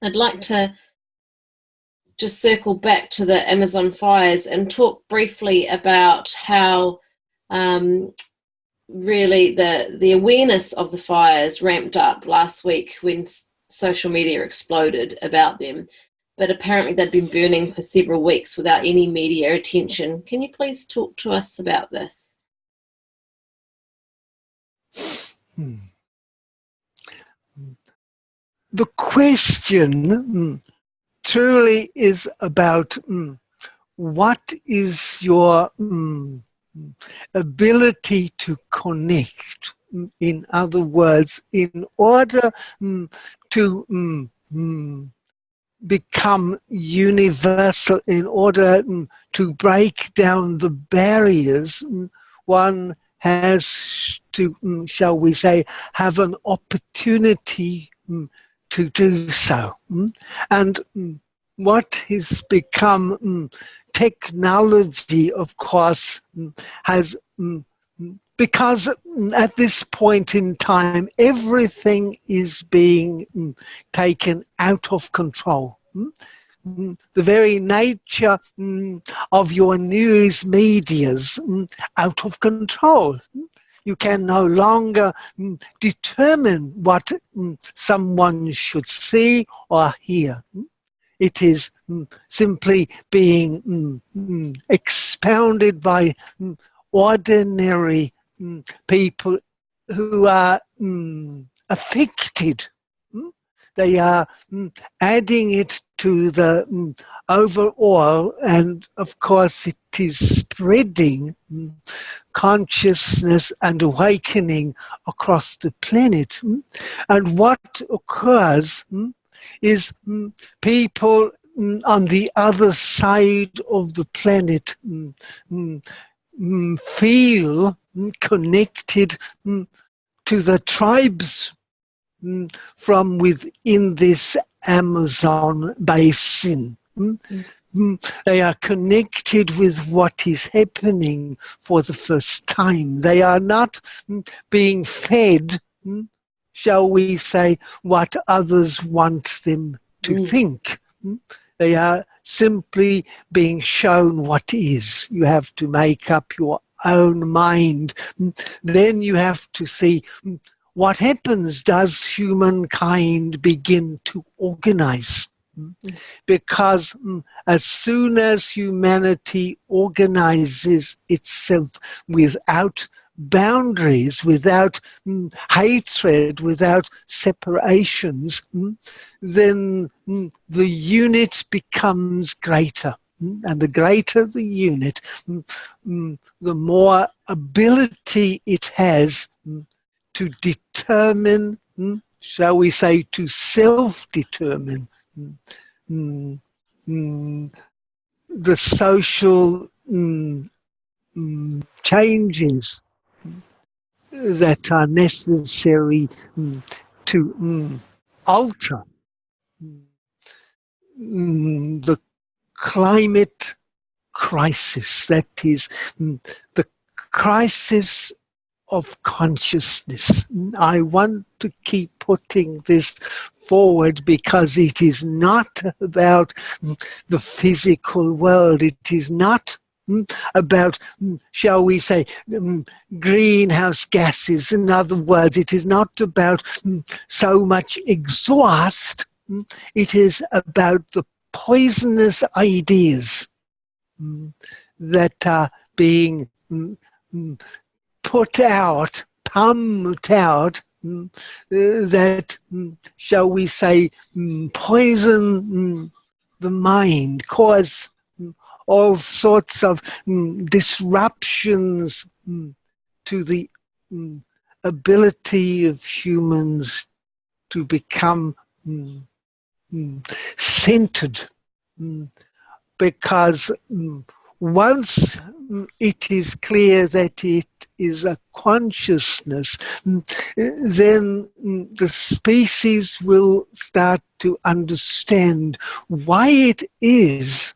I'd like to just circle back to the Amazon fires and talk briefly about how really the awareness of the fires ramped up last week when social media exploded about them. But apparently they'd been burning for several weeks without any media attention. Can you please talk to us about this? The question truly is about what is your ability to connect. In other words, in order to become universal, in order to break down the barriers, one has to, shall we say, have an opportunity to do so. And what has become technology, of course, has, because at this point in time, everything is being taken out of control. The very nature of your news media's out of control. You can no longer determine what someone should see or hear. It is simply being expounded by ordinary people who are affected. They are adding it to the overall, and of course it is spreading consciousness and awakening across the planet. And what occurs is people on the other side of the planet feel connected to the tribes from within this Amazon basin. They are connected with what is happening for the first time. They are not being fed, shall we say, what others want them to think. They are simply being shown what is. You have to make up your own mind. Then you have to see what happens. Does humankind begin to organize? Because as soon as humanity organizes itself without boundaries, without hatred, without separations, then the unit becomes greater. And the greater the unit, the more ability it has to determine, shall we say, to self-determine the social changes that are necessary to alter the climate crisis, that is, the crisis of consciousness. I want to keep putting this forward because it is not about the physical world. It is not about, shall we say, greenhouse gases. In other words, it is not about so much exhaust. It is about the poisonous ideas that are being put out, pumped out, that, shall we say, poison the mind, cause all sorts of disruptions to the ability of humans to become centered. Because once it is clear that it is a consciousness, then the species will start to understand why it is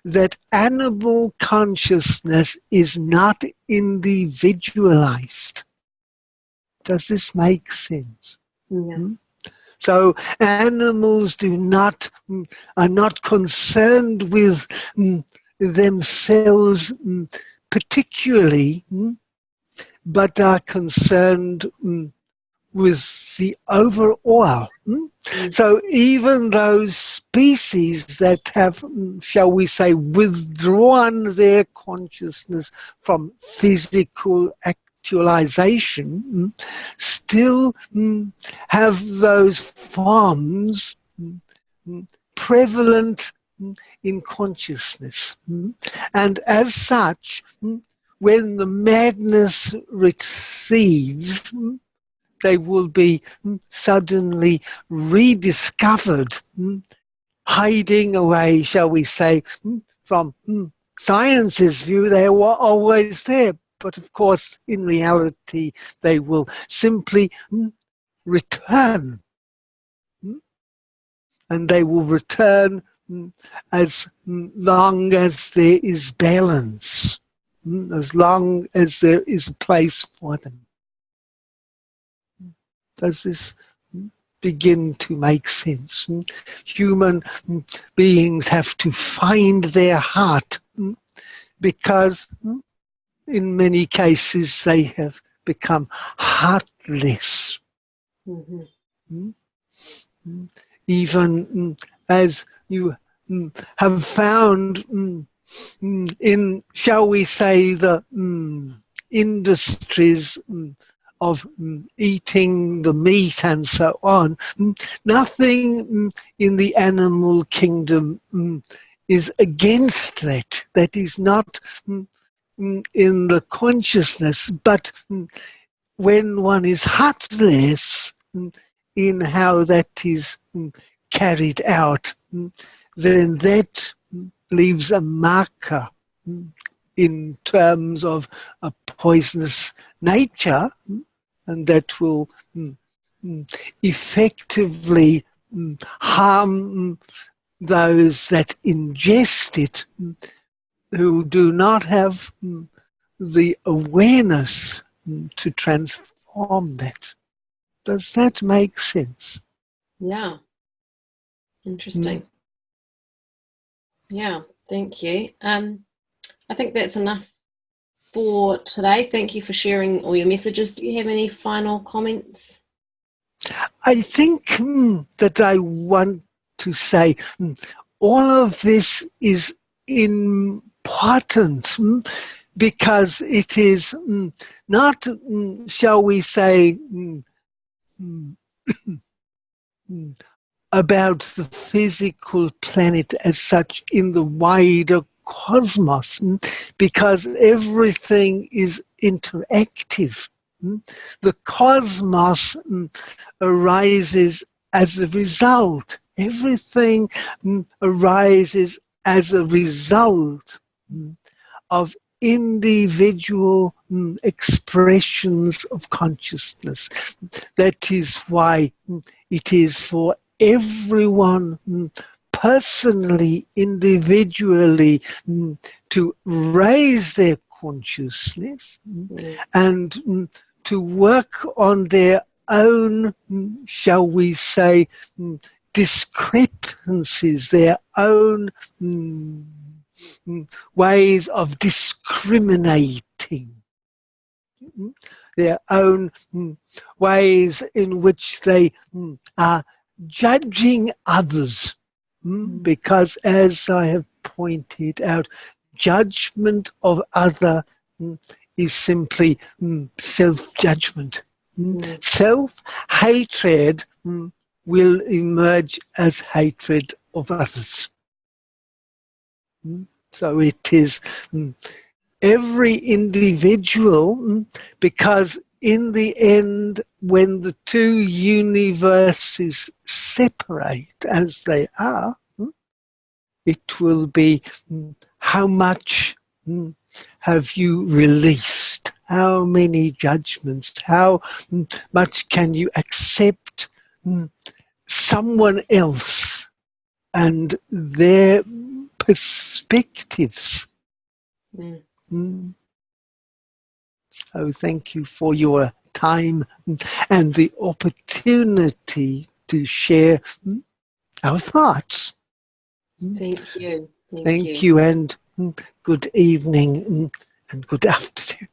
that animal consciousness is not individualized. Does this make sense? Yeah. So animals are not concerned with themselves particularly, but are concerned with the overall. So even those species that have, shall we say, withdrawn their consciousness from physical actualization, still have those forms prevalent in consciousness. And as such, when the madness recedes, they will be suddenly rediscovered, hiding away, shall we say, from science's view. They were always there. But of course, in reality, they will simply return. And they will return as long as there is balance, as long as there is a place for them. Does this begin to make sense? Human beings have to find their heart because in many cases they have become heartless. Even as you have found in, shall we say, the industries of eating the meat and so on, nothing in the animal kingdom is against that. That is not in the consciousness, but when one is heartless in how that is carried out, then that leaves a marker in terms of a poisonous nature, and that will effectively harm those that ingest it, who do not have the awareness to transform that. Does that make sense? Yeah. Interesting. Yeah, thank you. I think that's enough for today. Thank you for sharing all your messages. Do you have any final comments? I think that I want to say all of this is important because it is not, shall we say, about the physical planet as such in the wider cosmos, because everything is interactive. The cosmos arises as a result. Everything arises as a result of individual expressions of consciousness. That is why it is for everyone personally, individually, to raise their consciousness and to work on their own, shall we say, discrepancies, their own ways of discriminating, their own ways in which they are judging others. Because, as I have pointed out, judgment of other is simply self-judgment. Self-hatred will emerge as hatred of others. So it is every individual, because in the end, when the two universes separate as they are, it will be how much have you released? How many judgments? How much can you accept someone else and their perspectives? So thank you for your time and the opportunity to share our thoughts. Thank you. Thank you, and good evening and good afternoon.